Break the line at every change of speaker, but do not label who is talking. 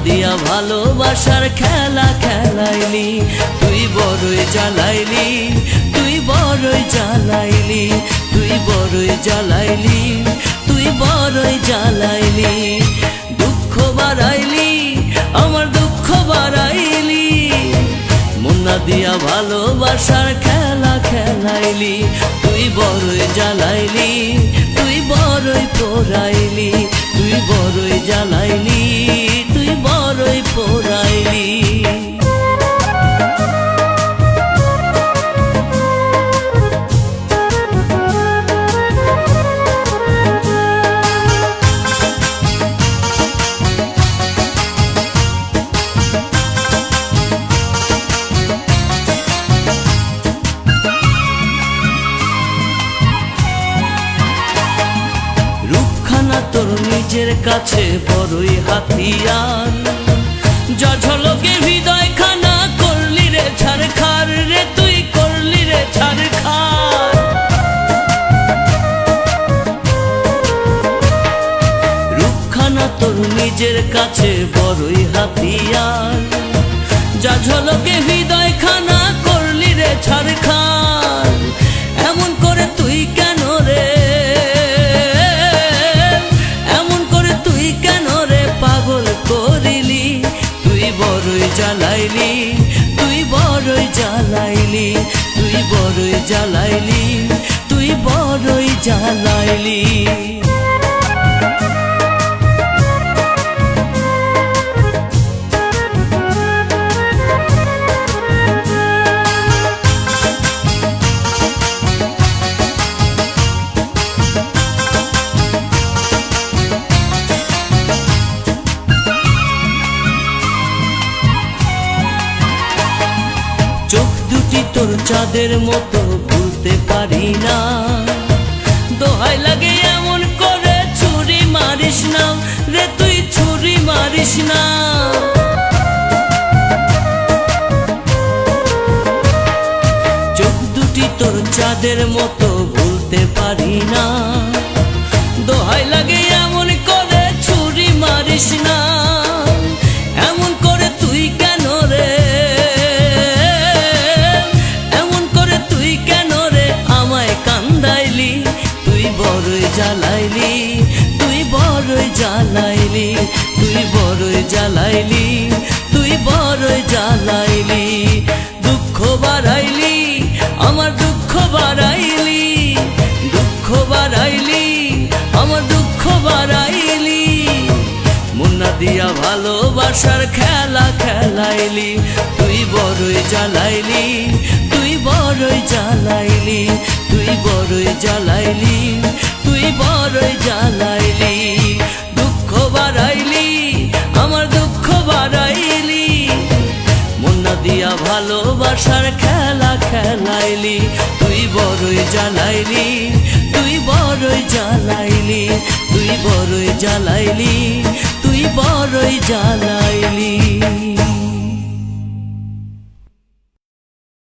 দিয়া ভালোবাসার খেলা খেলাইলি, তুই বড়ই জ্বালাইলি, তুই বড়ই জ্বালাইলি, তুই বড়ই জ্বালাইলি, তুই বড়ই জ্বালাইলি। দুঃখ বাড়াইলি, আমার দুঃখ বাড়াইলি, মুন্না দিয়া ভালোবাসার খেলা খেলাইলি, তুই বড়ই জ্বালাইলি, তুই বড়ই পোড়াইলি, তুই বড়ই জ্বালাইলি, তুই বড়ই পোড়াইলি। তোর নিজের কাছে বড়ই হাতিয়ার, যা ঝলকে হৃদয় খানা করলি রে ছারখার, রে তুই করলি রে ছারখার। রূপখানা তোর নিজের কাছে বড়ই হাতিয়ার, যা ঝলকে হৃদয় খানা করলি রে ছারখার। এমন করে তুই কেন রে, বড়ই জ্বালাইলি, তুই বড়ই জ্বালাইলি, তুই বড়ই জ্বালাইলি, তুই বড়ই জ্বালাইলি। চোখ দুটি তোর চাঁদের মতো ভুলতে পারি না, দোহাই লাগে এমন করে ছুরি মারিস না রে, তুই ছুরি মারিস না। চোখ দুটি তোর চাঁদের মতো ভুলতে পারি না, দোহাই লাগে এমন করে ছুরি মারিস না। এমন করে তুই কেন রে, বড়ই জ্বালাইলি, তুই বড়ই জ্বালাইলি, তুই বড়ই জ্বালাইলি, তুই বড়ই জ্বালাইলি। দুঃখ বাড়াইলি, আমার দুঃখ বাড়াইলি, দুঃখ বাড়াইলি, আমার দুঃখ বাড়াইলি। মুন্না দিয়া ভালোবাসার খেলা খেলাইলি, তুই বড়ই জ্বালাইলি, তুই বড়ই জ্বালাইলি, তুই বড়ই জ্বালাইলি, তুই বড়ই জ্বালাইলি। দুঃখ বাড়াইলি, আমার দুঃখ বাড়াইলি, মুন্না দিয়া ভালোবাসার খেলা খেলাইলি, তুই বড়ই জ্বালাইলি, তুই বড়ই জ্বালাইলি, তুই বড়ই জ্বালাইলি, তুই বড়ই জ্বালাইলি।